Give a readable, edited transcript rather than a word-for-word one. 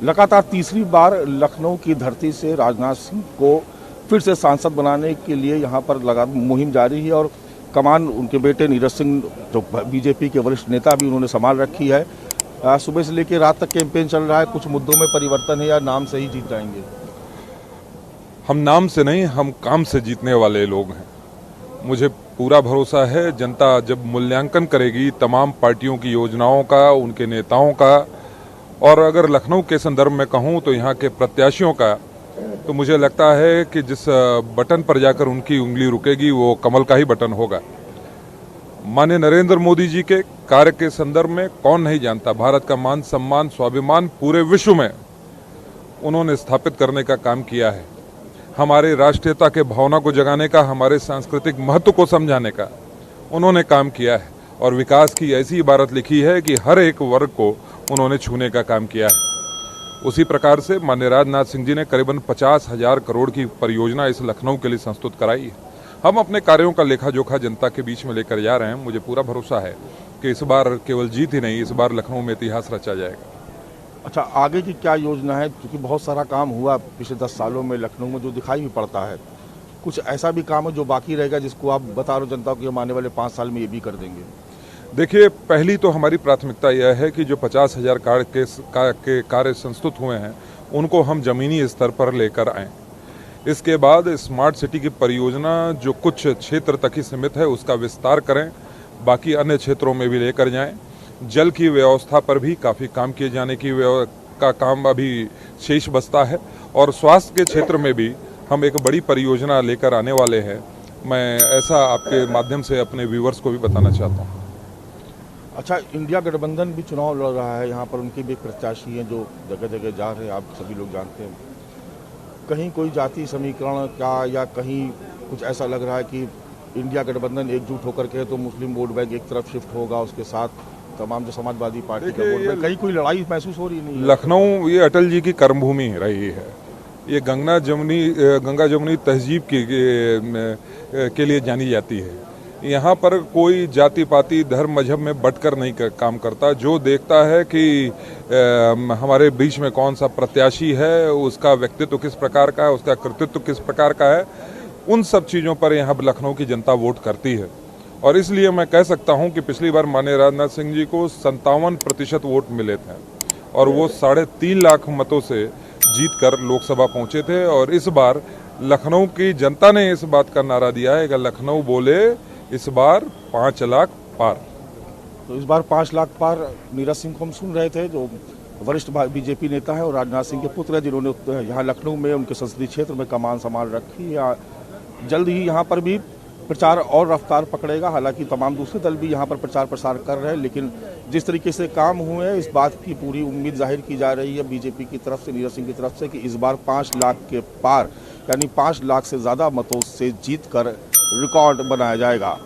लगातार तीसरी बार लखनऊ की धरती से राजनाथ सिंह को फिर से सांसद बनाने के लिए यहाँ पर लगातार मुहिम जारी है और कमान उनके बेटे नीरज सिंह जो बीजेपी के वरिष्ठ नेता भी उन्होंने संभाल रखी है। सुबह से लेकर रात तक कैंपेन चल रहा है। कुछ मुद्दों में परिवर्तन है या नाम से ही जीत जाएंगे? हम नाम से नहीं, हम काम से जीतने वाले लोग हैं। मुझे पूरा भरोसा है जनता जब मूल्यांकन करेगी तमाम पार्टियों की योजनाओं का, उनके नेताओं का, और अगर लखनऊ के संदर्भ में कहूं तो यहाँ के प्रत्याशियों का, तो मुझे लगता है कि जिस बटन पर जाकर उनकी उंगली रुकेगी वो कमल का ही बटन होगा। माननीय नरेंद्र मोदी जी के कार्य के संदर्भ में कौन नहीं जानता। भारत का मान सम्मान स्वाभिमान पूरे विश्व में उन्होंने स्थापित करने का काम किया है। हमारे राष्ट्रीयता के भावना को जगाने का, हमारे सांस्कृतिक महत्व को समझाने का उन्होंने काम किया है और विकास की ऐसी इबारत लिखी है कि हर एक वर्ग को उन्होंने छूने का काम किया है। उसी प्रकार से माननीय राजनाथ सिंह जी ने करीबन 50,000 करोड़ की परियोजना इस लखनऊ के लिए संस्तुत कराई है। हम अपने कार्यों का लेखा जोखा जनता के बीच में लेकर जा रहे हैं। मुझे पूरा भरोसा है कि इस बार केवल जीत ही नहीं, इस बार लखनऊ में इतिहास रचा जाएगा। अच्छा, आगे की क्या योजना है? क्योंकि बहुत सारा काम हुआ पिछले 10 सालों में लखनऊ में जो दिखाई भी पड़ता है। कुछ ऐसा भी काम है जो बाकी रहेगा जिसको आप बता रहे हो जनता को हम आने वाले 5 साल में ये भी कर देंगे? देखिए, पहली तो हमारी प्राथमिकता यह है कि जो 50,000 के कार्य संस्तुत हुए हैं उनको हम जमीनी स्तर पर लेकर आएँ। इसके बाद स्मार्ट सिटी की परियोजना जो कुछ क्षेत्र तक ही सीमित है उसका विस्तार करें, बाकी अन्य क्षेत्रों में भी लेकर जाएं। जल की व्यवस्था पर भी काफ़ी काम किए जाने का काम अभी शेष बचता है और स्वास्थ्य के क्षेत्र में भी हम एक बड़ी परियोजना लेकर आने वाले हैं। मैं ऐसा आपके माध्यम से अपने व्यूवर्स को भी बताना चाहता हूँ। अच्छा, इंडिया गठबंधन भी चुनाव लड़ रहा है। यहाँ पर उनके भी प्रत्याशी हैं जो जगह जगह जा रहे हैं, आप सभी लोग जानते हैं। कहीं कोई जाति समीकरण का या कहीं कुछ ऐसा लग रहा है कि इंडिया गठबंधन एकजुट होकर के तो मुस्लिम वोट बैंक एक तरफ शिफ्ट होगा, उसके साथ तमाम जो समाजवादी पार्टी का वोट बैंक, कहीं कोई लड़ाई महसूस हो रही नहीं है? लखनऊ ये अटल जी की कर्मभूमि रही है। ये गंगा जमुनी तहजीब के लिए जानी जाती है। यहाँ पर कोई जाति पाति धर्म मजहब में बंटकर नहीं काम करता। जो देखता है कि हमारे बीच में कौन सा प्रत्याशी है, उसका व्यक्तित्व किस प्रकार का है, उसका कृतित्व किस प्रकार का है, उन सब चीज़ों पर यहाँ लखनऊ की जनता वोट करती है। और इसलिए मैं कह सकता हूँ कि पिछली बार माननीय राजनाथ सिंह जी को 57% वोट मिले थे और वो 3.5 लाख मतों से जीत कर लोकसभा पहुँचे थे। और इस बार लखनऊ की जनता ने इस बात का नारा दिया है कि लखनऊ बोले इस बार 5 लाख पार। तो इस बार 5 लाख पार नीरज सिंह को हम सुन रहे थे जो वरिष्ठ बीजेपी नेता है और राजनाथ सिंह के पुत्र है जिन्होंने यहाँ लखनऊ में उनके संसदीय क्षेत्र में कमान संभाल रखी है। जल्द ही यहाँ पर भी प्रचार और रफ्तार पकड़ेगा। हालांकि तमाम दूसरे दल भी यहाँ पर प्रचार प्रसार कर रहे हैं, लेकिन जिस तरीके से काम हुए हैं इस बात की पूरी उम्मीद जाहिर की जा रही है बीजेपी की तरफ से, नीरज सिंह की तरफ से, कि इस बार 5 लाख के पार यानी 5 लाख से ज़्यादा मतों से जीत कर रिकॉर्ड बनाया जाएगा।